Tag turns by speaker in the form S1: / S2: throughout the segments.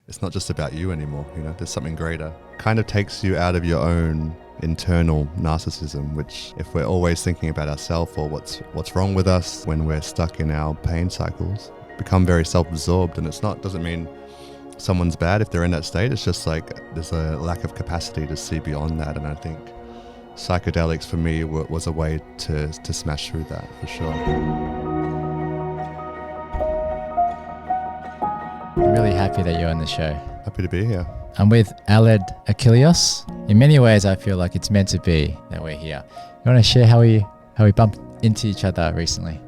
S1: it's not just about you anymore, you know, there's something greater. Kind of takes you out of your own internal narcissism, which if we're always thinking about ourselves or what's wrong with us when we're stuck in our pain cycles, become very self-absorbed. And doesn't mean someone's bad if they're in that state. It's just like there's a lack of capacity to see beyond that. And I think psychedelics for me was a way to smash through that, for sure.
S2: I'm really happy that you're on the show.
S1: Happy to be here.
S2: I'm with Achilleos. In many ways, I feel like it's meant to be that we're here. You want to share how we bumped into each other recently?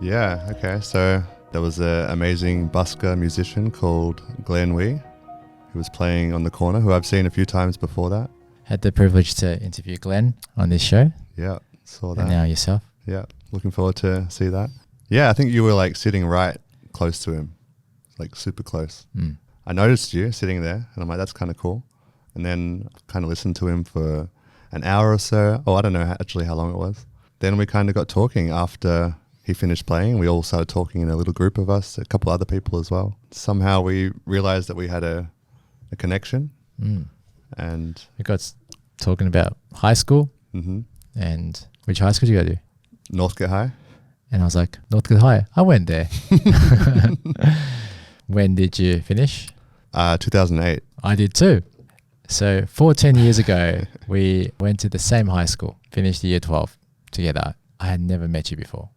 S1: Yeah, okay. So there was an amazing busker musician called Glenn Wee, who was playing on the corner, who I've seen a few times before that.
S2: Had the privilege to interview Glenn on this show.
S1: Yeah, saw that.
S2: And now yourself.
S1: Yeah, looking forward to see that. Yeah, I think you were like sitting right close to him, like super close. I noticed you sitting there and I'm like, that's kind of cool. And then kind of listened to him for an hour or so. Oh, I don't know actually how long it was. Then we kind of got talking after he finished playing. We all started talking in a little group of us, a couple other people as well. Somehow we realized that we had a connection. And
S2: we got talking about high school. And which high school did you go to?
S1: Northgate High.
S2: And I was like, Northgate High? I went there. When did you finish?
S1: 2008.
S2: I did too. So 14 years ago, we went to the same high school, finished year 12 together. I had never met you before.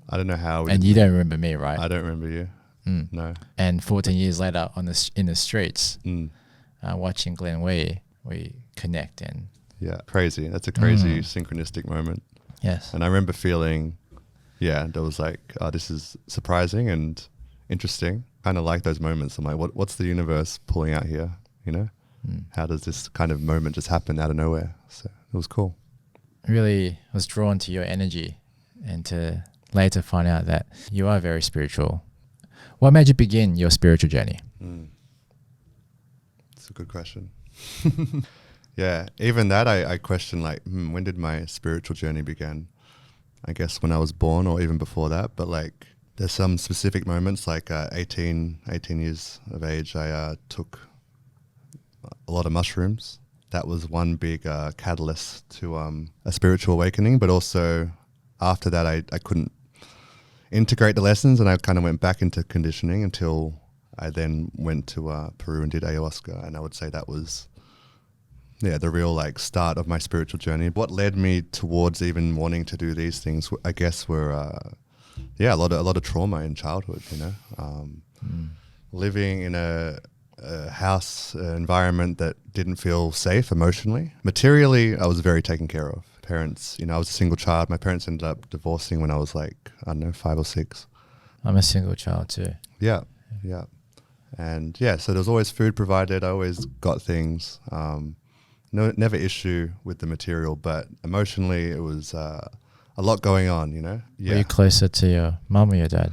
S1: I don't know how.
S2: And you don't remember me, right?
S1: I don't remember you. No.
S2: And 14 years later in the streets, watching Glenn Wee, we connect. And
S1: yeah, crazy. That's a crazy synchronistic moment.
S2: Yes.
S1: And I remember feeling, there was like, oh, this is surprising and interesting. Kind of like those moments. I'm like, what's the universe pulling out here? You know, how does this kind of moment just happen out of nowhere? So it was cool.
S2: Really was drawn to your energy and to later find out that you are very spiritual. What made you begin your spiritual journey?
S1: It's a good question. Yeah, even that I question like, when did my spiritual journey begin? I guess when I was born or even before that, but like, there's some specific moments, like 18 years of age, I took a lot of mushrooms. That was one big catalyst to a spiritual awakening, but also after that I couldn't integrate the lessons and I kind of went back into conditioning until I then went to Peru and did Ayahuasca. And I would say that was the real like start of my spiritual journey. What led me towards even wanting to do these things, I guess, were a lot of trauma in childhood, you know, living in a house environment that didn't feel safe emotionally. Materially, I was very taken care of. Parents, you know, I was a single child. My parents ended up divorcing when I was like, I don't know, 5 or 6.
S2: I'm a single child too.
S1: Yeah. And so there was always food provided. I always got things. Never issue with the material, but emotionally it was a lot going on, you know.
S2: Were you closer to your mum or your dad?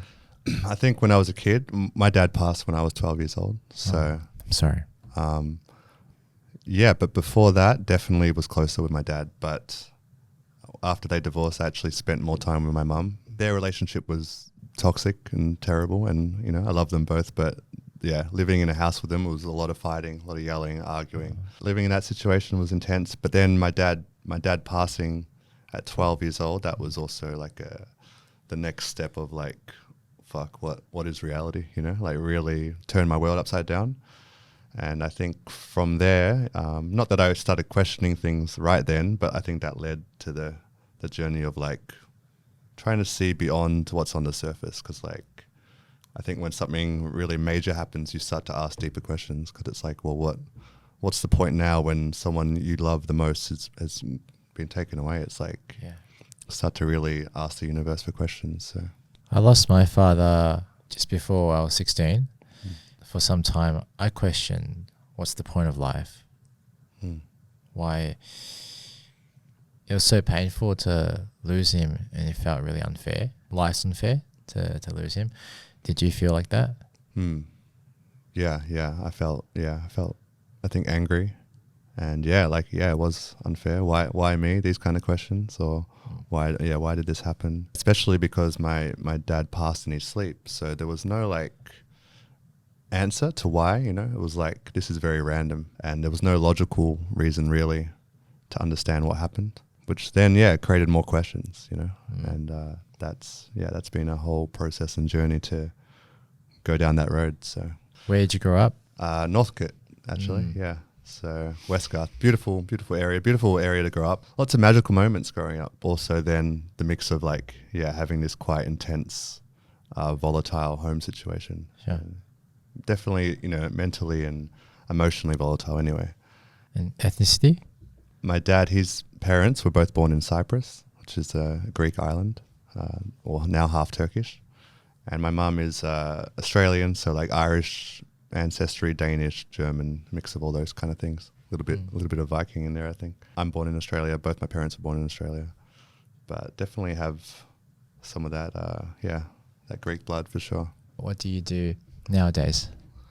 S1: I think when I was a kid, my dad passed when I was 12 years old. So
S2: I'm sorry.
S1: But before that, definitely was closer with my dad. But after they divorced, I actually spent more time with my mum. Their relationship was toxic and terrible, and you know, I love them both. But yeah, living in a house with them was a lot of fighting, a lot of yelling, arguing. Living in that situation was intense. But then my dad passing at 12 years old, that was also like the next step of like, fuck, what is reality, you know, like really turned my world upside down. And I think from there, not that I started questioning things right then, but I think that led to the journey of like trying to see beyond what's on the surface. Because like, I think when something really major happens, you start to ask deeper questions, because it's like, well, what's the point now when someone you love the most has been taken away? It's like, start to really ask the universe for questions. So
S2: I lost my father just before I was 16. For some time, I questioned, what's the point of life? Why? It was so painful to lose him, and it felt really unfair. Life's unfair to lose him. Did you feel like that?
S1: Yeah. I felt, I think angry. And it was unfair. Why me? These kind of questions, or why did this happen? Especially because my dad passed in his sleep, so there was no like answer to why, you know. It was like, this is very random, and there was no logical reason really to understand what happened, which then, created more questions, you know. And that's been a whole process and journey to go down that road. So
S2: Where did you grow up?
S1: Northcote, actually. Yeah. So Westgarth, beautiful area to grow up. Lots of magical moments growing up. Also then the mix of like, having this quite intense, volatile home situation.
S2: Sure.
S1: Definitely, you know, mentally and emotionally volatile anyway.
S2: And ethnicity?
S1: My dad, his parents were both born in Cyprus, which is a Greek island, or now half Turkish. And my mum is Australian, so like Irish ancestry, Danish, German, mix of all those kind of things. A little bit of Viking in there, I think. I'm born in Australia. Both my parents were born in Australia. But definitely have some of that, that Greek blood for sure.
S2: What do you do nowadays?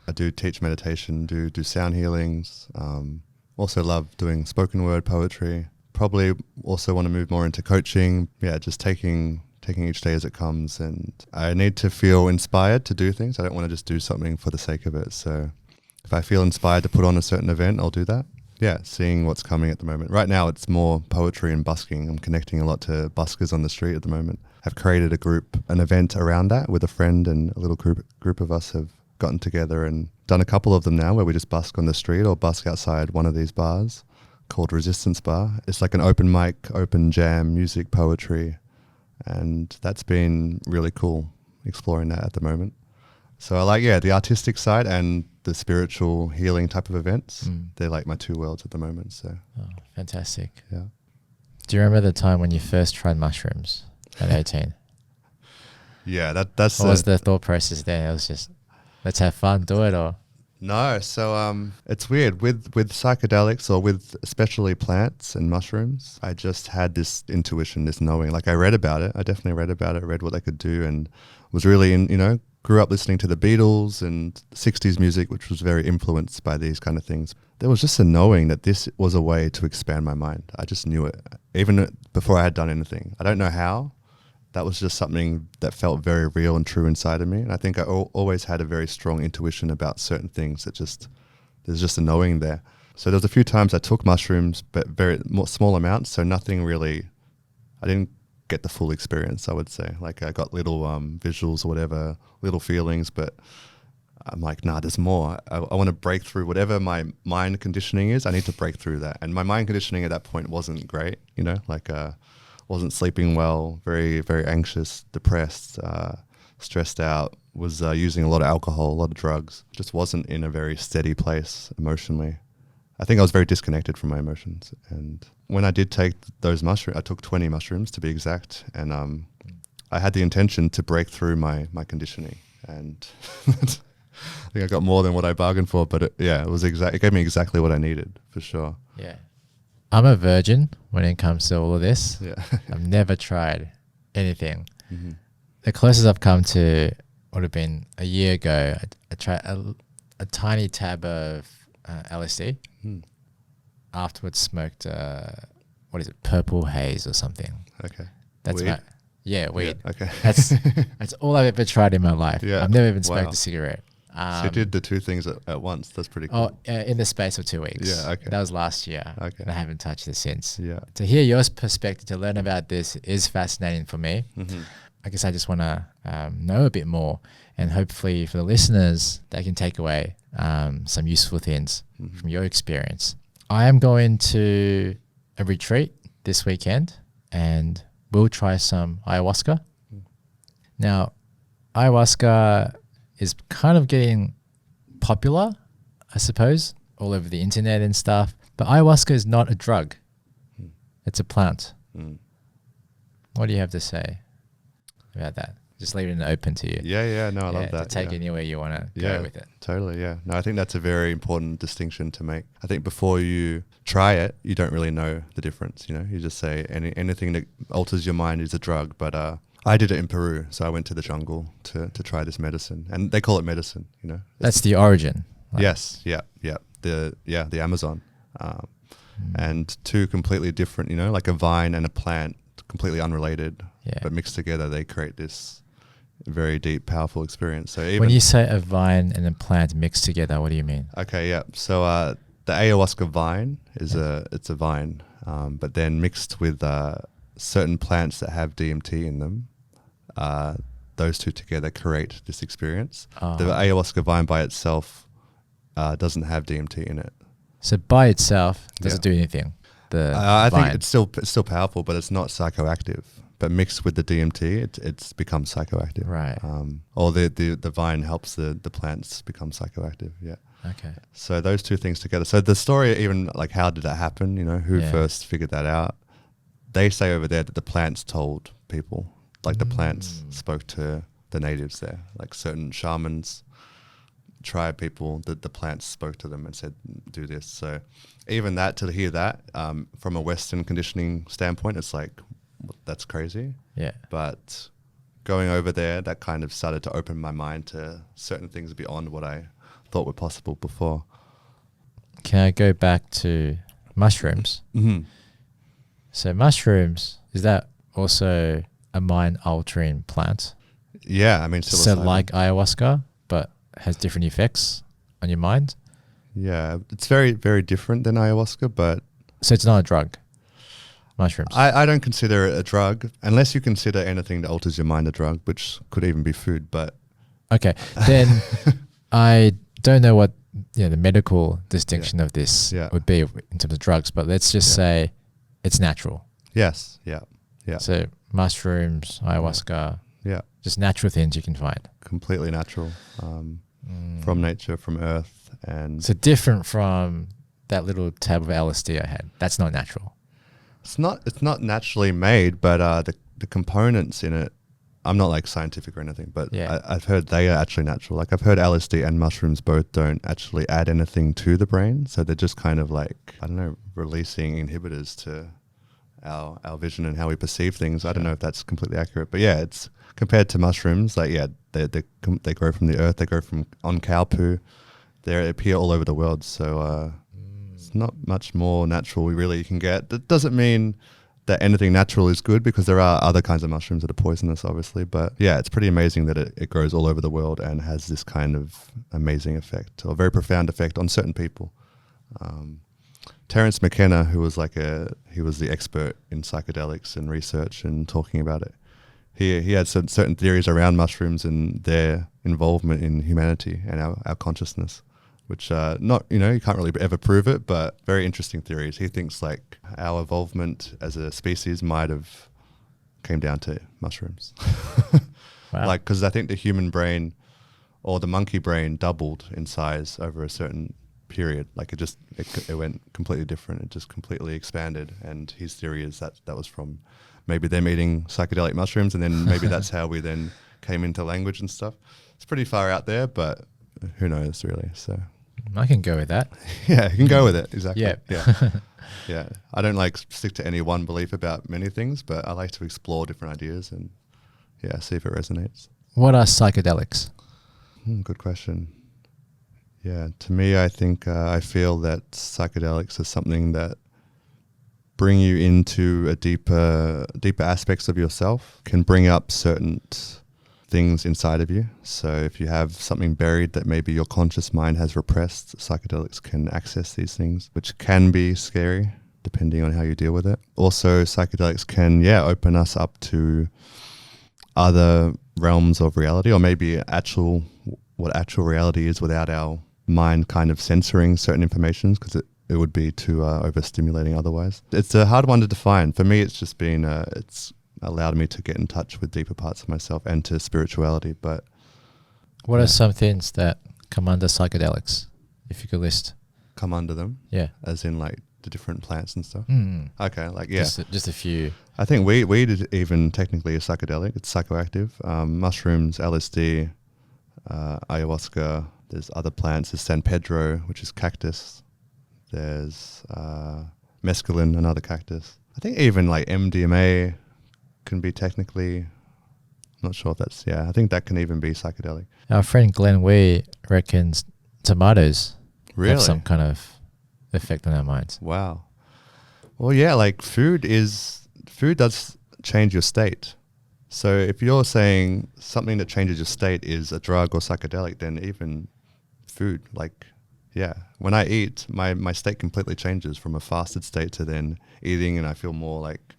S1: I do teach meditation, do sound healings. Also love doing spoken word poetry. Probably also want to move more into coaching. Yeah, just taking each day as it comes. And I need to feel inspired to do things. I don't want to just do something for the sake of it. So if I feel inspired to put on a certain event, I'll do that. Yeah, seeing what's coming at the moment. Right now it's more poetry and busking. I'm connecting a lot to buskers on the street at the moment. I've created an event around that with a friend, and a little group of us have gotten together and done a couple of them now where we just busk on the street or busk outside one of these bars called Resistance Bar. It's like an open mic, open jam, music, poetry, and that's been really cool exploring that at the moment. So I like, the artistic side and the spiritual healing type of events. They're like my two worlds at the moment. So
S2: fantastic.
S1: Yeah.
S2: Do you remember the time when you first tried mushrooms at 18?
S1: Yeah, that's
S2: what was the thought process there? It was just, let's have fun, do it, or?
S1: No, so it's weird with psychedelics, or with especially plants and mushrooms. I just had this intuition, this knowing. Like I read about it. I definitely read about it. Read what they could do, and was really grew up listening to the Beatles and 60s music, which was very influenced by these kind of things. There was just a knowing that this was a way to expand my mind. I just knew it, even before I had done anything. I don't know how. That was just something that felt very real and true inside of me. And I think I always had a very strong intuition about certain things that there's just a knowing there. So there's a few times I took mushrooms, but very small amounts. So nothing really, I didn't get the full experience, I would say. Like I got little visuals or whatever, little feelings, but I'm like, nah, there's more. I want to break through whatever my mind conditioning is. I need to break through that. And my mind conditioning at that point wasn't great, wasn't sleeping well, very, very anxious, depressed, stressed out, was using a lot of alcohol, a lot of drugs, just wasn't in a very steady place emotionally. I think I was very disconnected from my emotions. And when I did take those mushrooms, I took 20 mushrooms to be exact, and I had the intention to break through my conditioning. And I think I got more than what I bargained for, but it gave me exactly what I needed, for sure.
S2: Yeah. I'm a virgin when it comes to all of this.
S1: Yeah.
S2: I've never tried anything. Mm-hmm. The closest I've come to would have been a year ago. I tried a tiny tab of LSD. Afterwards smoked, purple haze or something.
S1: Okay.
S2: That's
S1: weed?
S2: Weed.
S1: Yeah, okay.
S2: That's all I've ever tried in my life.
S1: Yeah.
S2: I've never even smoked a cigarette.
S1: So you did the two things at once. That's pretty cool.
S2: In the space of 2 weeks.
S1: Yeah, okay.
S2: That was last year.
S1: Okay.
S2: And I haven't touched it since.
S1: Yeah.
S2: To hear your perspective, to learn about this is fascinating for me. Mm-hmm. I guess I just want to know a bit more, and hopefully for the listeners, they can take away some useful things from your experience. I am going to a retreat this weekend, and we'll try some ayahuasca. Now, ayahuasca is kind of getting popular, I suppose, all over the internet and stuff. But ayahuasca is not a drug. It's a plant. What do you have to say about that? Just leave it open to you.
S1: Yeah. No, I love that.
S2: To take it anywhere you want to go with it.
S1: Totally, yeah. No, I think that's a very important distinction to make. I think before you try it, you don't really know the difference, You just say anything that alters your mind is a drug. But I did it in Peru, so I went to the jungle to try this medicine. And they call it medicine,
S2: That's the origin.
S1: Yes, yeah. The Amazon. And two completely different, like a vine and a plant, completely unrelated, but mixed together they create this very deep, powerful experience. So even
S2: when you say a vine and a plant mixed together, what do you mean?
S1: Okay, yeah. So the ayahuasca vine is it's a vine, but then mixed with certain plants that have DMT in them, those two together create this experience. The ayahuasca vine by itself doesn't have DMT in it.
S2: So by itself, doesn't do anything.
S1: I think it's still powerful, but it's not psychoactive. But mixed with the DMT, it's becomes psychoactive.
S2: Right.
S1: Or the vine helps the plants become psychoactive. Yeah.
S2: Okay.
S1: So those two things together. So the story, even like how did that happen? You know, who first figured that out? They say over there that the plants told people. Like the plants spoke to the natives there. Like certain shamans, tribe people, that the plants spoke to them and said, do this. So even that, to hear that from a Western conditioning standpoint, it's like, that's crazy.
S2: Yeah.
S1: But going over there, that kind of started to open my mind to certain things beyond what I thought were possible before.
S2: Can I go back to mushrooms?
S1: Mm-hmm.
S2: So mushrooms, is that also a mind-altering plant?
S1: Yeah, I mean,
S2: so like ayahuasca, but has different effects on your mind?
S1: Yeah, it's very, very different than ayahuasca, but...
S2: So it's not a drug? Mushrooms?
S1: I don't consider it a drug, unless you consider anything that alters your mind a drug, which could even be food, but...
S2: Okay, then I don't know what the medical distinction of this would be in terms of drugs, but let's just say it's natural.
S1: Yes, yeah.
S2: So mushrooms, ayahuasca, just natural things you can find.
S1: Completely natural, from nature, from earth. And
S2: so different from that little tab of LSD I had. That's not natural.
S1: It's not naturally made, but the components in it, I'm not like scientific or anything, but I've heard they are actually natural. Like I've heard LSD and mushrooms both don't actually add anything to the brain. So they're just kind of like, I don't know, releasing inhibitors to our vision and how we perceive things. I don't know if that's completely accurate, but yeah, it's compared to mushrooms, like they grow from the earth, they grow from on cow poo, they appear all over the world. So it's not much more natural you can get. That doesn't mean that anything natural is good, because there are other kinds of mushrooms that are poisonous, obviously. But yeah, it's pretty amazing that it grows all over the world and has this kind of amazing effect, or very profound effect on certain people. Terrance McKenner, who was he was the expert in psychedelics and research and talking about it. He had certain theories around mushrooms and their involvement in humanity and our consciousness, which not, you can't really ever prove it, but very interesting theories. He thinks like our evolvement as a species might have came down to mushrooms.
S2: Wow.
S1: Like, because I think the human brain or the monkey brain doubled in size over a certain period. Like it went completely different. It just completely expanded. And his theory is that was from maybe them eating psychedelic mushrooms, and then maybe that's how we then came into language and stuff. It's pretty far out there, but who knows really. So
S2: I can go with that.
S1: Yeah, you can go with it. Exactly.
S2: Yeah.
S1: Yeah. I don't like stick to any one belief about many things, but I like to explore different ideas and see if it resonates.
S2: What are psychedelics?
S1: Good question. Yeah, to me, I think I feel that psychedelics is something that bring you into a deeper aspects of yourself, can bring up certain things inside of you. So if you have something buried that maybe your conscious mind has repressed, psychedelics can access these things, which can be scary depending on how you deal with it. Also, psychedelics can, open us up to other realms of reality, or maybe what actual reality is without our mind kind of censoring certain information, because it would be too overstimulating otherwise. It's a hard one to define. For me, it's just been, it's allowed me to get in touch with deeper parts of myself and to spirituality. But
S2: what are some things that come under psychedelics, if you could list?
S1: Come under them?
S2: Yeah.
S1: As in like the different plants and stuff? Okay, like
S2: Just a few.
S1: I think weed is even technically a psychedelic. It's psychoactive. Mushrooms, LSD, ayahuasca. There's other plants. There's San Pedro, which is cactus. There's mescaline, another cactus. I think even like MDMA can be technically, I'm not sure if that's, I think that can even be psychedelic.
S2: Our friend Glenn Wee reckons tomatoes have some kind of effect on our minds.
S1: Wow. Well, like food does change your state. So if you're saying something that changes your state is a drug or psychedelic, then even food, like, yeah, when I eat, my state completely changes from a fasted state to then eating, and I feel more like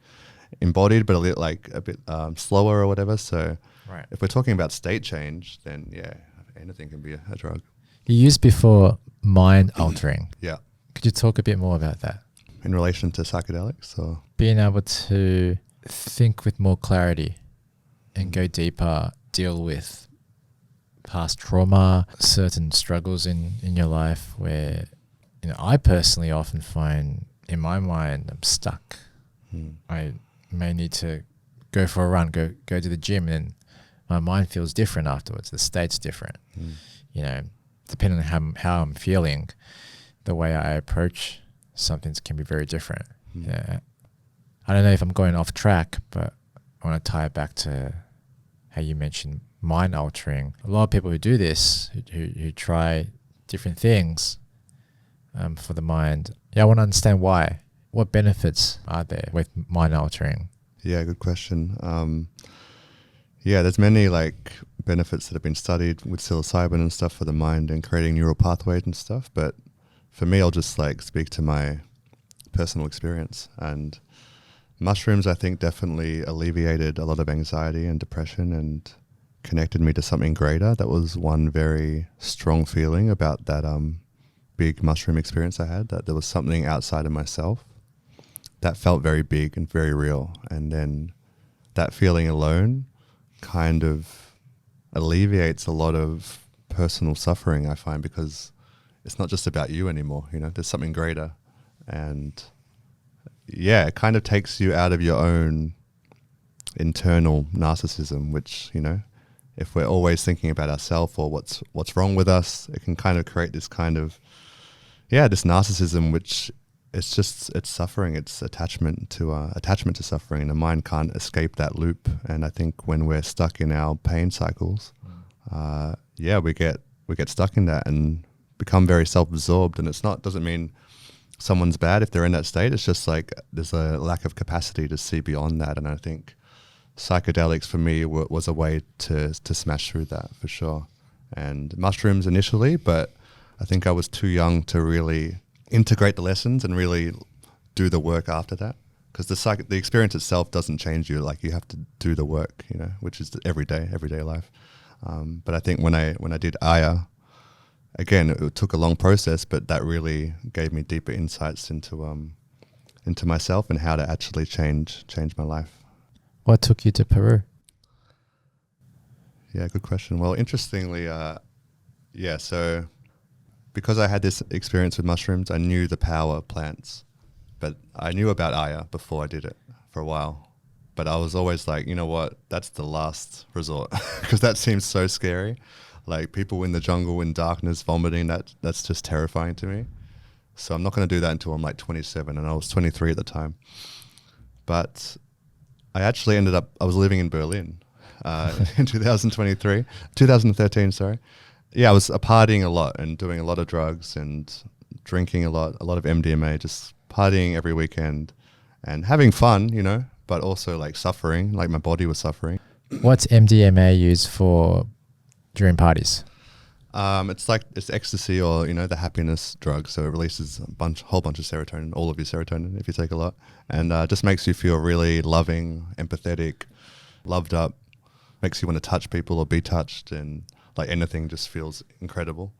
S1: embodied, but a bit slower or whatever. So
S2: Right.
S1: if we're talking about state change, then yeah, anything can be a drug.
S2: You used before mind altering.
S1: Yeah.
S2: Could you talk a bit more about that?
S1: In relation to psychedelics, or
S2: Being able to think with more clarity and go deeper, deal with past trauma, certain struggles in your life where, I personally often find in my mind I'm stuck. I may need to go for a run, go to the gym, and my mind feels different afterwards. The state's different. Depending on how I'm feeling, the way I approach something can be very different. Yeah. I don't know if I'm going off track, but I want to tie it back to how you mentioned mind altering. A lot of people who do this, who try different things for the mind. Yeah, I want to understand why. What benefits are there with mind altering?
S1: Yeah, good question. There's many like benefits that have been studied with psilocybin and stuff for the mind and creating neural pathways and stuff. But for me, I'll just like speak to my personal experience. And mushrooms, I think, definitely alleviated a lot of anxiety and depression and connected me to something greater. That was one very strong feeling about that big mushroom experience I had, that there was something outside of myself that felt very big and very real. And then that feeling alone kind of alleviates a lot of personal suffering, I find, because it's not just about you anymore, there's something greater. And yeah, it kind of takes you out of your own internal narcissism, which, if we're always thinking about ourselves or what's wrong with us, it can kind of create this kind of, this narcissism, which it's suffering, it's attachment to suffering, and the mind can't escape that loop. And I think when we're stuck in our pain cycles, we get stuck in that and become very self-absorbed. And doesn't mean someone's bad if they're in that state. It's just like there's a lack of capacity to see beyond that. And I think psychedelics for me was a way to smash through that, for sure. And mushrooms initially, but I think I was too young to really integrate the lessons and really do the work after that, because the experience itself doesn't change you. Like, you have to do the work, which is everyday life. But I think when I did Aya, again, it took a long process, but that really gave me deeper insights into myself and how to actually change my life.
S2: What took you to Peru?
S1: Yeah, good question. Well, interestingly, so because I had this experience with mushrooms, I knew the power of plants, but I knew about Aya before I did it for a while. But I was always like, you know what, that's the last resort, because that seems so scary. Like, people in the jungle in darkness vomiting, that's just terrifying to me. So I'm not going to do that until I'm like 27, and I was 23 at the time. But I actually I was living in Berlin in 2013, sorry. Yeah, I was partying a lot and doing a lot of drugs and drinking a lot of MDMA, just partying every weekend and having fun, but also like suffering, like my body was suffering.
S2: What's MDMA used for during parties?
S1: It's ecstasy, or the happiness drug. So it releases whole bunch of serotonin, all of your serotonin if you take a lot, and just makes you feel really loving, empathetic, loved up. Makes you want to touch people or be touched, and like anything just feels incredible.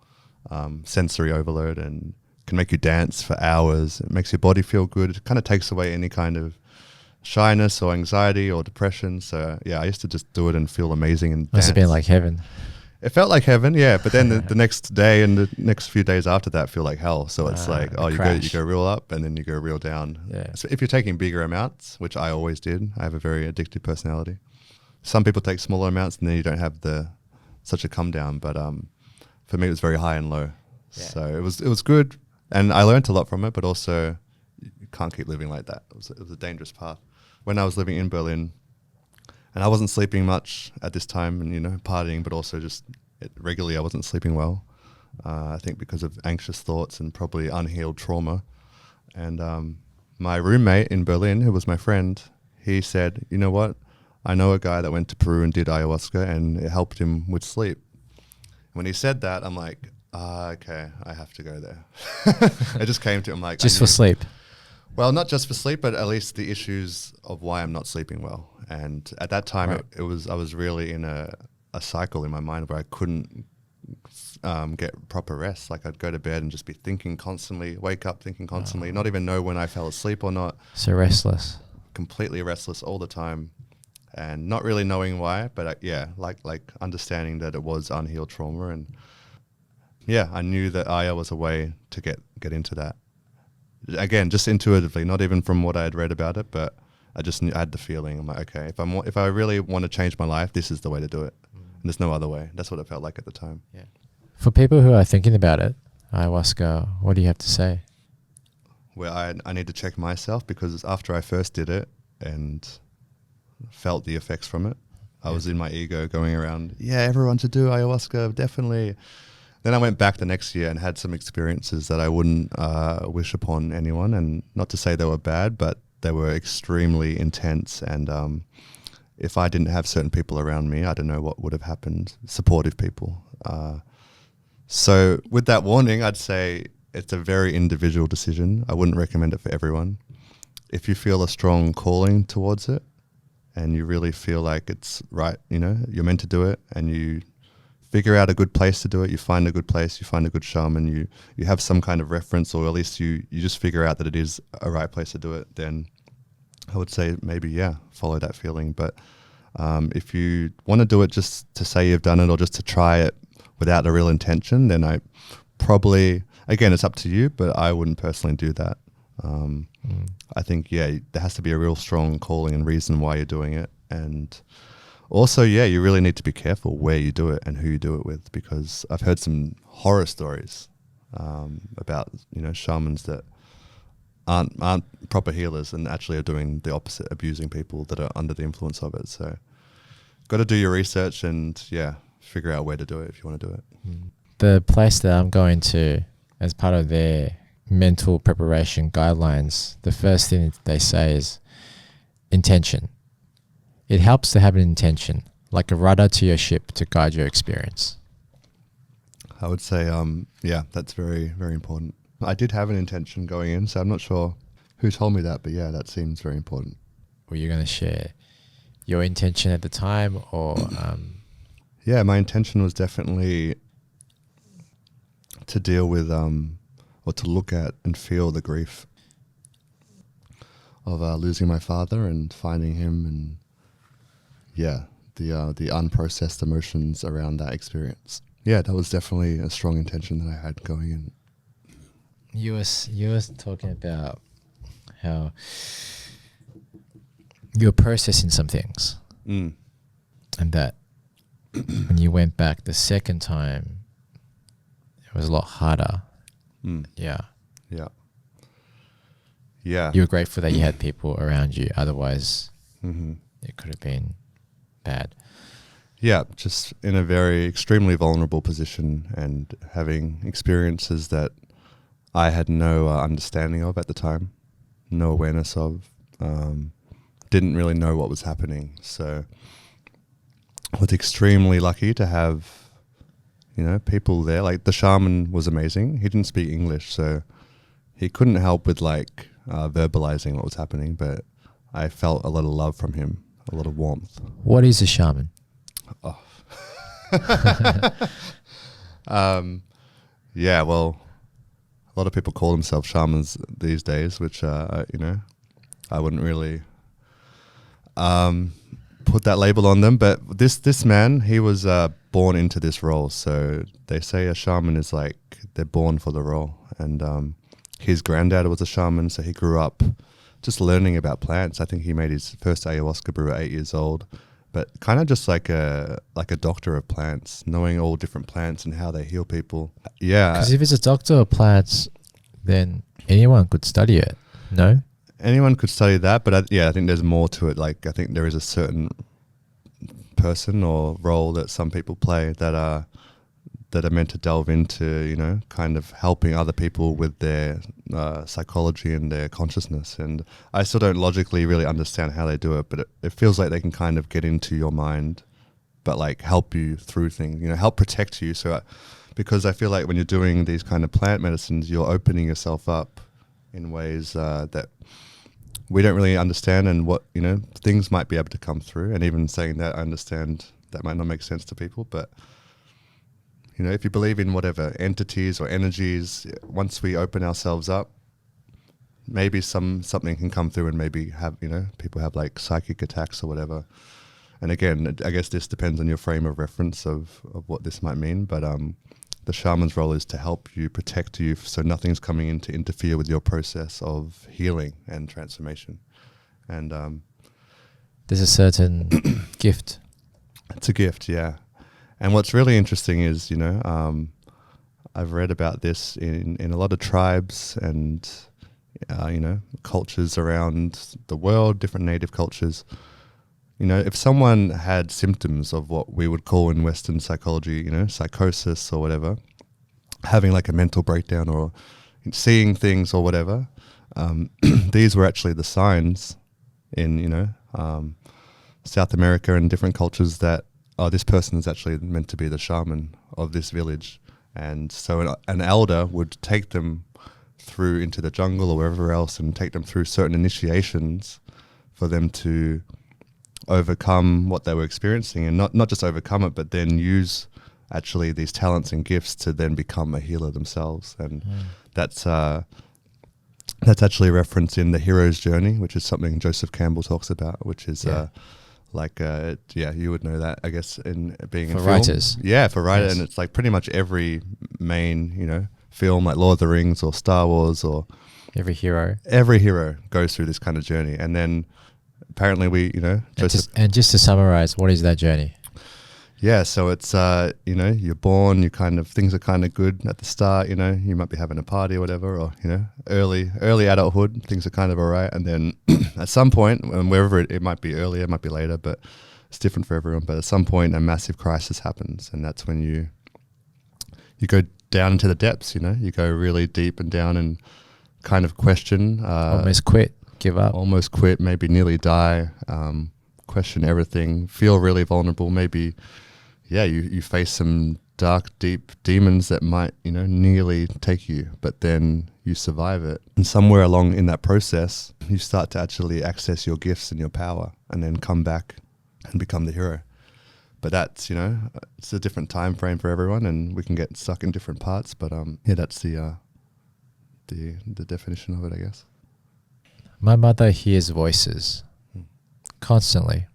S1: Sensory overload, and can make you dance for hours. It makes your body feel good. It kind of takes away any kind of shyness or anxiety or depression. So yeah, I used to just do it and feel amazing and
S2: Must have been like heaven.
S1: It felt like heaven, yeah. But then the next day and the next few days after that feel like hell. So it's like, you go real up and then you go real down.
S2: Yeah.
S1: So if you're taking bigger amounts, which I always did, I have a very addictive personality. Some people take smaller amounts and then you don't have such a come down. But for me, it was very high and low. Yeah. So it was good, and I learned a lot from it. But also, you can't keep living like that. It was a dangerous path. When I was living in Berlin, and I wasn't sleeping much at this time, and partying, but also just regularly I wasn't sleeping well. I think because of anxious thoughts and probably unhealed trauma. And my roommate in Berlin, who was my friend, he said, "You know what? I know a guy that went to Peru and did ayahuasca, and it helped him with sleep. When he said that, I'm like, okay, I have to go there. It just came to him like,
S2: just for sleep.
S1: Well, not just for sleep, but at least the issues of why I'm not sleeping well. And at that time,
S2: Right.
S1: I was really in a cycle in my mind where I couldn't get proper rest. Like I'd go to bed and just be thinking constantly, wake up thinking constantly, not even know when I fell asleep or not.
S2: So restless.
S1: Completely restless all the time, and not really knowing why. But like understanding that it was unhealed trauma, and I knew that Aya was a way to get into that. Again, just intuitively, not even from what I had read about it, but I just knew, I had the feeling. I'm like, okay, if I really want to change my life, this is the way to do it. And there's no other way. That's what it felt like at the time.
S2: Yeah. For people who are thinking about it, ayahuasca, what do you have to say?
S1: Where I need to check myself, because after I first did it and felt the effects from it, I was in my ego going around, everyone should do ayahuasca, definitely. Then I went back the next year and had some experiences that I wouldn't wish upon anyone. And not to say they were bad, but they were extremely intense. And if I didn't have certain people around me, I don't know what would have happened. Supportive people. So with that warning, I'd say it's a very individual decision. I wouldn't recommend it for everyone. If you feel a strong calling towards it and you really feel like it's right, you're meant to do it, and you figure out a good place to do it, you find a good place, you find a good shaman, you have some kind of reference, or at least you just figure out that it is a right place to do it, then I would say maybe, follow that feeling. But if you want to do it just to say you've done it, or just to try it without a real intention, then I probably, again, it's up to you, but I wouldn't personally do that. I think, there has to be a real strong calling and reason why you're doing it. And also, you really need to be careful where you do it and who you do it with, because I've heard some horror stories about, shamans that aren't proper healers and actually are doing the opposite, abusing people that are under the influence of it. So got to do your research and, figure out where to do it if you want to do it.
S2: The place that I'm going to, as part of their mental preparation guidelines, the first thing they say is intention. It helps to have an intention, like a rudder to your ship to guide your experience.
S1: I would say, that's very, very important. I did have an intention going in, so I'm not sure who told me that, but that seems very important.
S2: Were you going to share your intention at the time, or?
S1: My intention was definitely to deal with, or to look at and feel the grief of losing my father and finding him, and the unprocessed emotions around that experience. That was definitely a strong intention that I had going in.
S2: You were talking about how you're processing some things, and that when you went back the second time, it was a lot harder. Yeah. You were grateful that you had people around you. Otherwise, it could have been bad.
S1: Just in a very extremely vulnerable position and having experiences that I had no understanding of at the time, no awareness of, didn't really know what was happening. So I was extremely lucky to have, people there. Like the shaman was amazing. He didn't speak English, so he couldn't help with verbalizing what was happening, but I felt a lot of love from him, a lot of warmth.
S2: What is a shaman?
S1: Oh. Well, a lot of people call themselves shamans these days, which, I wouldn't really put that label on them. But this man, he was born into this role. So they say a shaman is like they're born for the role. And his granddad was a shaman, so he grew up just learning about plants. I think he made his first ayahuasca brew at 8 years old. But kind of just like a doctor of plants, knowing all different plants and how they heal people.
S2: Because if it's a doctor of plants, then anyone could study it, no?
S1: Anyone could study that, but I think there's more to it. Like I think there is a certain person or role that some people play that that are meant to delve into, you know, kind of helping other people with their psychology and their consciousness. And I still don't logically really understand how they do it, but it feels like they can kind of get into your mind, but like help you through things, you know, help protect you. So because I feel like when you're doing these kind of plant medicines, you're opening yourself up in ways that we don't really understand, and what, you know, things might be able to come through. And even saying that, I understand that might not make sense to people, but you know, if you believe in whatever entities or energies, once we open ourselves up, maybe something can come through, and maybe have, you know, people have like psychic attacks or whatever. And again, I guess this depends on your frame of reference of what this might mean. But the shaman's role is to help you, protect you, so nothing's coming in to interfere with your process of healing and transformation. And
S2: there's a certain gift.
S1: It's a gift, yeah. And what's really interesting is, you know, I've read about this in a lot of tribes and, you know, cultures around the world, different native cultures. You know, if someone had symptoms of what we would call in Western psychology, you know, psychosis or whatever, having like a mental breakdown or seeing things or whatever, these were actually the signs in, you know, South America and different cultures that, oh, this person is actually meant to be the shaman of this village. And so an elder would take them through into the jungle or wherever else and take them through certain initiations for them to overcome what they were experiencing, and not just overcome it, but then use actually these talents and gifts to then become a healer themselves. And that's actually referenced in The Hero's Journey, which is something Joseph Campbell talks about, which is you would know that, I guess, in being
S2: for
S1: in film.
S2: Writers.
S1: Yeah, for writers.
S2: Yes.
S1: And it's like pretty much every main, you know, film like Lord of the Rings or Star Wars, or
S2: every hero
S1: goes through this kind of journey. And then apparently we, you know,
S2: and just to summarize, what is that journey?
S1: Yeah, so it's, you know, you're born, you kind of, things are kind of good at the start, you know, you might be having a party or whatever, or, you know, early adulthood, things are kind of all right. And then at some point, and wherever it might be earlier, it might be later, but it's different for everyone. But at some point, a massive crisis happens. And that's when you go down into the depths, you know, you go really deep and down and kind of question.
S2: Almost quit, give up.
S1: Almost quit, maybe nearly die, question everything, feel really vulnerable, maybe... Yeah, you face some dark, deep demons that might, you know, nearly take you, but then you survive it. And somewhere along in that process, you start to actually access your gifts and your power, and then come back and become the hero. But that's, you know, it's a different time frame for everyone, and we can get stuck in different parts. But yeah, that's the definition of it, I guess.
S2: My mother hears voices constantly,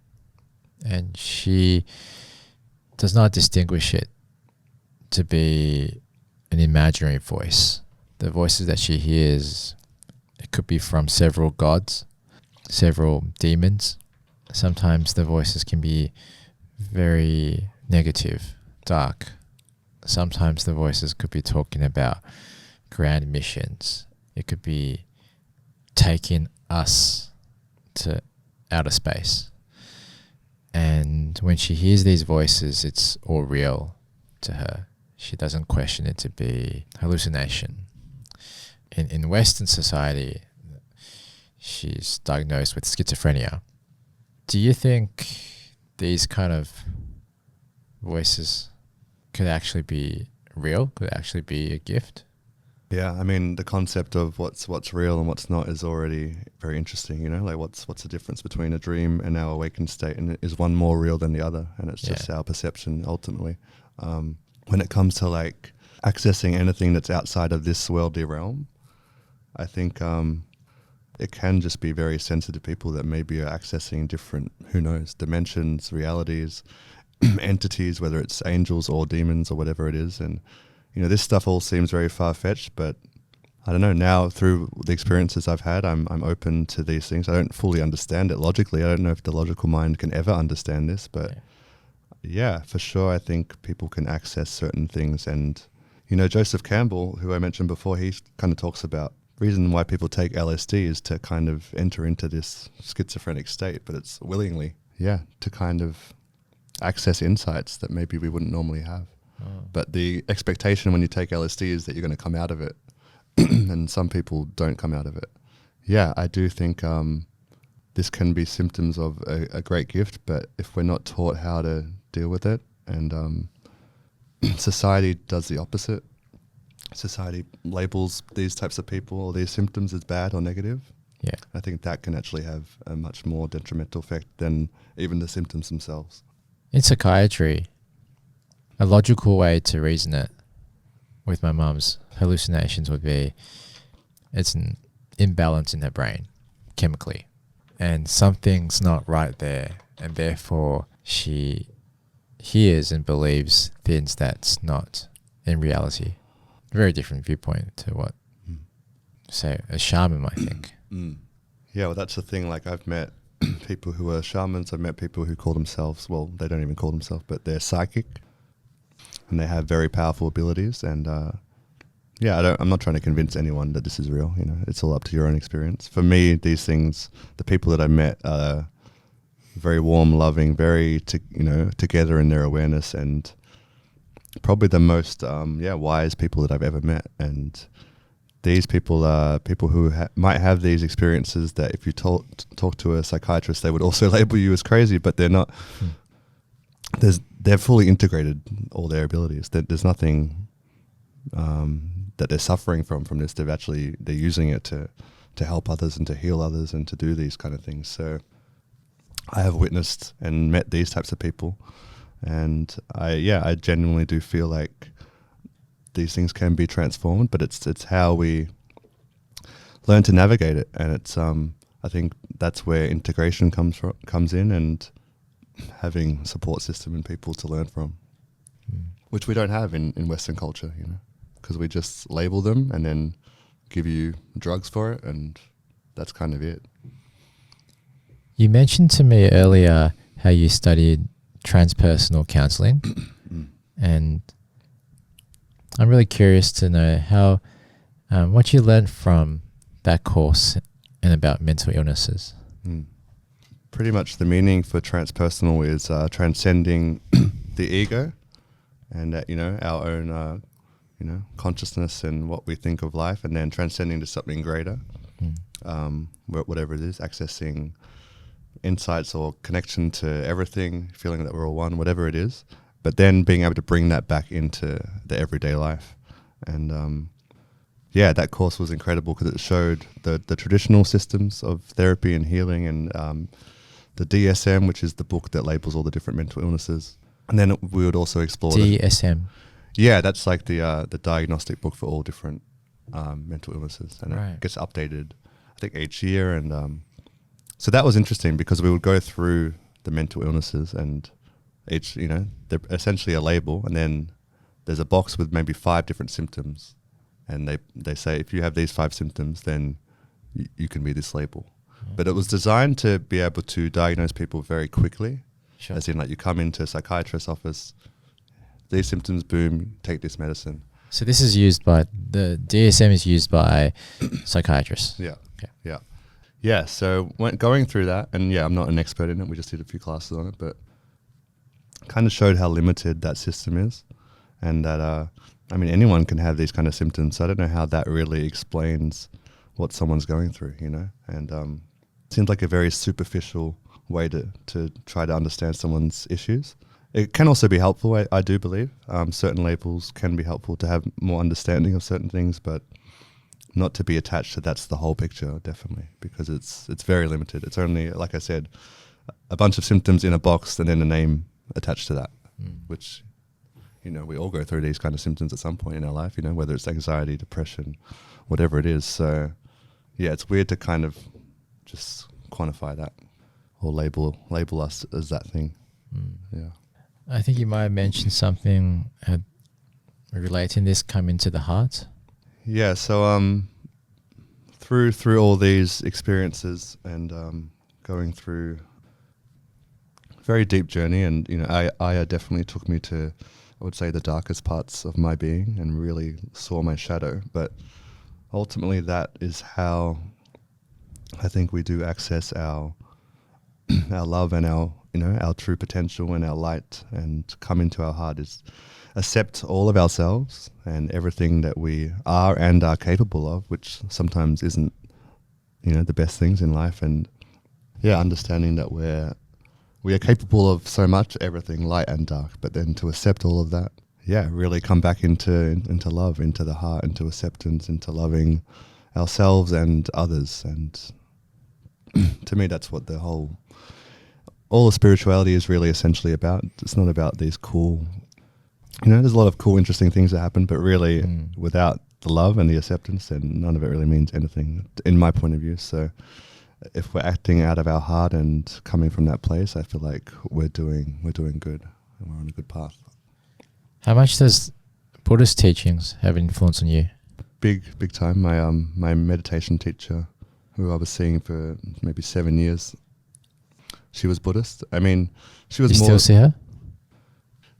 S2: and she does not distinguish it to be an imaginary voice. The voices that she hears, it could be from several gods, several demons. Sometimes the voices can be very negative, dark. Sometimes the voices could be talking about grand missions. It could be taking us to outer space. And when she hears these voices, it's all real to her. She doesn't question it to be hallucination. In Western society, she's diagnosed with schizophrenia. Do you think these kind of voices could actually be real? Could actually be a gift?
S1: Yeah, I mean, the concept of what's real and what's not is already very interesting, you know, like what's the difference between a dream and our awakened state, and is one more real than the other? And it's just our perception ultimately. When it comes to like accessing anything that's outside of this worldly realm, I think it can just be very sensitive people that maybe are accessing different, who knows, dimensions, realities, entities, whether it's angels or demons or whatever it is. And you know, this stuff all seems very far-fetched, but I don't know, now through the experiences I've had, I'm open to these things. I don't fully understand it logically. I don't know if the logical mind can ever understand this, but yeah, for sure, I think people can access certain things. And, you know, Joseph Campbell, who I mentioned before, he kind of talks about reason why people take LSD is to kind of enter into this schizophrenic state, but it's willingly, to kind of access insights that maybe we wouldn't normally have. But the expectation when you take LSD is that you're going to come out of it. And some people don't come out of it. Yeah, I do think this can be symptoms of a great gift, but if we're not taught how to deal with it, and society does the opposite. Society labels these types of people or these symptoms as bad or negative.
S2: Yeah.
S1: I think that can actually have a much more detrimental effect than even the symptoms themselves.
S2: In psychiatry, a logical way to reason it with my mum's hallucinations would be it's an imbalance in her brain chemically, and something's not right there, and therefore she hears and believes things that's not in reality. Very different viewpoint to what, say, a shaman might think.
S1: Yeah, well, that's the thing. Like, I've met people who are shamans. I've met people who call themselves, well, they don't even call themselves, but they're psychic, and they have very powerful abilities. And yeah, I'm not trying to convince anyone that this is real. You know, it's all up to your own experience. For me, these things, the people that I met are very warm, loving, very together in their awareness, and probably the most wise people that I've ever met. And these people are people who might have these experiences that if you talk to a psychiatrist, they would also label you as crazy, but they're not. They're fully integrated, all their abilities. There's nothing that they're suffering from this. They're using it to help others and to heal others and to do these kind of things. So I have witnessed and met these types of people, and I genuinely do feel like these things can be transformed, but it's how we learn to navigate it, and it's I think that's where integration comes in, and having a support system and people to learn from, which we don't have in Western culture, you know, because we just label them and then give you drugs for it, and that's kind of it.
S2: You mentioned to me earlier how you studied transpersonal counselling, and I'm really curious to know how what you learned from that course and about mental illnesses.
S1: Pretty much the meaning for transpersonal is transcending the ego and our own consciousness and what we think of life, and then transcending to something greater, whatever it is, accessing insights or connection to everything, feeling that we're all one, whatever it is, but then being able to bring that back into the everyday life. And that course was incredible because it showed the traditional systems of therapy and healing, and the DSM, which is the book that labels all the different mental illnesses. And then we would also explore
S2: DSM.
S1: Yeah, that's like the diagnostic book for all different mental illnesses, and it gets updated, I think, each year. And so that was interesting because we would go through the mental illnesses, and each, they're essentially a label, and then there's a box with maybe 5 different symptoms, and they say if you have these 5 symptoms, then you can be this label. But it was designed to be able to diagnose people very quickly. Sure. As in, like, you come into a psychiatrist's office, these symptoms, boom, take this medicine.
S2: So this is used by, the DSM is used by psychiatrists.
S1: Yeah. Okay. Yeah, so going through that, and I'm not an expert in it, we just did a few classes on it, but kind of showed how limited that system is, and that, anyone can have these kind of symptoms. So I don't know how that really explains what someone's going through, and it seems like a very superficial way to try to understand someone's issues. It can also be helpful, I do believe. Certain labels can be helpful to have more understanding of certain things, but not to be attached to that's the whole picture, definitely, because it's very limited. It's only, like I said, a bunch of symptoms in a box and then a name attached to that, which, we all go through these kind of symptoms at some point in our life, whether it's anxiety, depression, whatever it is. So, it's weird to kind of just quantify that or label us as that thing. Yeah.
S2: I think you might have mentioned something relating this coming to the heart.
S1: Yeah, so through all these experiences and going through a very deep journey, and Aya definitely took me to, I would say, the darkest parts of my being and really saw my shadow. But ultimately, that is how I think we do access our love and our our true potential and our light, and come into our heart is accept all of ourselves and everything that we are and are capable of, which sometimes isn't, the best things in life. And understanding that we are capable of so much, everything, light and dark, but then to accept all of that, really come back into love, into the heart, into acceptance, into loving ourselves and others. And to me, that's what all of spirituality is really essentially about. It's not about these cool, there's a lot of cool, interesting things that happen, but really without the love and the acceptance, then none of it really means anything, in my point of view. So if we're acting out of our heart and coming from that place, I feel like we're doing good and we're on a good path.
S2: How much does Buddhist teachings have influence on you?
S1: Big time. My meditation teacher, who I was seeing for maybe 7 years, she was Buddhist. I mean, she was
S2: you
S1: more...
S2: still see her?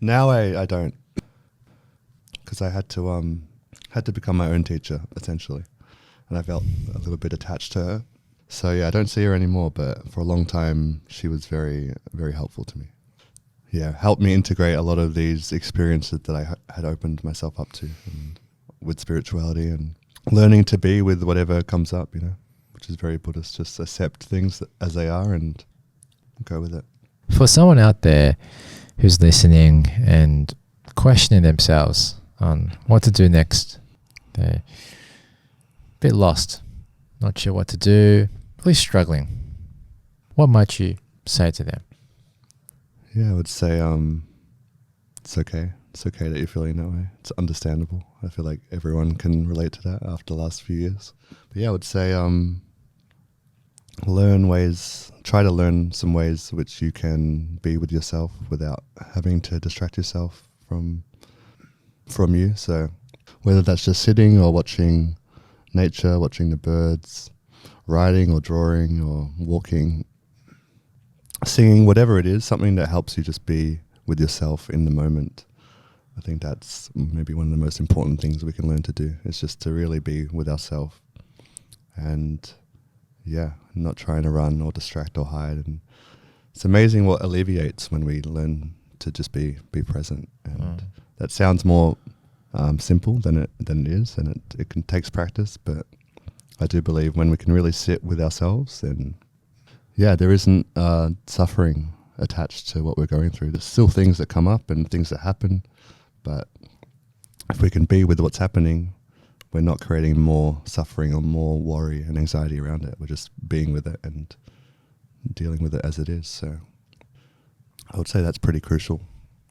S1: Now I don't, because I had to become my own teacher, essentially. And I felt a little bit attached to her. So I don't see her anymore, but for a long time, she was very, very helpful to me. Helped me integrate a lot of these experiences that I had opened myself up to, and with spirituality and learning to be with whatever comes up, which is very Buddhist. Just accept things as they are and go with it.
S2: For someone out there who's listening and questioning themselves on what to do next, they're a bit lost, not sure what to do, really struggling, what might you say to them?
S1: I would say it's okay. It's okay that you're feeling that way. It's understandable. I feel like everyone can relate to that after the last few years. But I would say try to learn some ways which you can be with yourself without having to distract yourself from you. So whether that's just sitting or watching nature, watching the birds, writing or drawing or walking, singing, whatever it is, something that helps you just be with yourself in the moment. I think that's maybe one of the most important things we can learn to do, is just to really be with ourselves and not trying to run or distract or hide. And it's amazing what alleviates when we learn to just be present. And that sounds more simple than it is, and it takes practice, but I do believe when we can really sit with ourselves, then there isn't suffering attached to what we're going through. There's still things that come up and things that happen, but if we can be with what's happening, we're not creating more suffering or more worry and anxiety around it. We're just being with it and dealing with it as it is. So I would say that's pretty crucial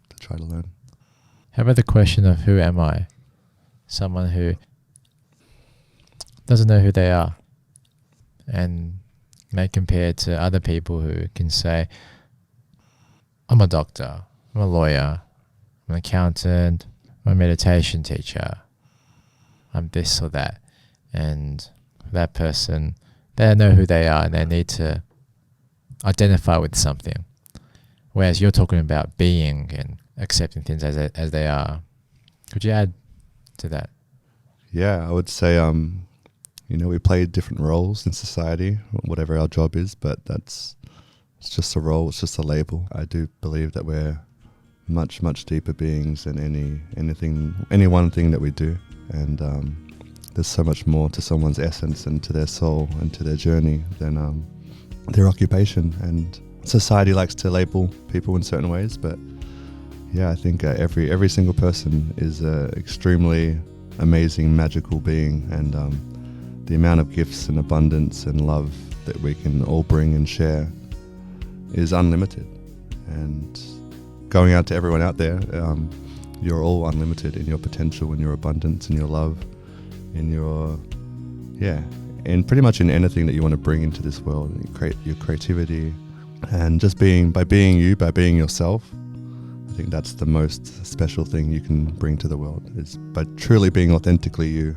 S1: to try to learn.
S2: How about the question of who am I? Someone who doesn't know who they are and may compare to other people who can say, I'm a doctor, I'm a lawyer, I'm an accountant, I'm a meditation teacher, I'm this or that. And that person, they know who they are and they need to identify with something. Whereas you're talking about being and accepting things as they are. Could you add to that?
S1: I would say, we play different roles in society, whatever our job is, but it's just a role, it's just a label. I do believe that we're much, much deeper beings than any one thing that we do. And there's so much more to someone's essence and to their soul and to their journey than their occupation. And society likes to label people in certain ways, but I think every single person is an extremely amazing, magical being, and the amount of gifts and abundance and love that we can all bring and share is unlimited. And going out to everyone out there, you're all unlimited in your potential, in your abundance, in your love, in your and pretty much in anything that you want to bring into this world. Your creativity, and just by being yourself. I think that's the most special thing you can bring to the world, is by truly being authentically you.